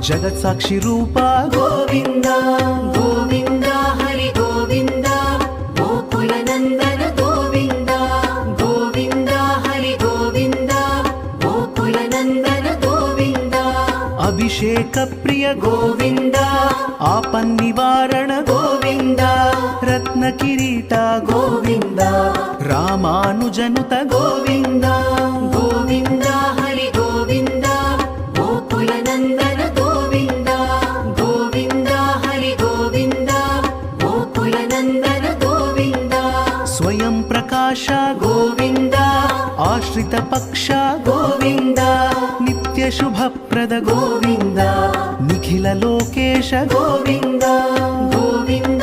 जगत्साक्षी रूप गोविंद गोविंद हरि गोविंद गोकुल नंदन गोविंद गोविंद हरि गोविंद गोकुल नंदन गोविंद अभिषेक प्रिय गोविंद आपन् निवारण गोविंद रत्न किरीट गोविंद रामानुजनुत गोविंद गोविंद हरि गोविंद गोकुल नंदन गोविंद गोविंद हरि गोविंद गोकुल नंदन गोविंद स्वयं प्रकाश गोविंद आश्रित पक्ष गोविंद नित्य शुभप्रद गोविंद निखिल लोकेश गोविंद गोविंद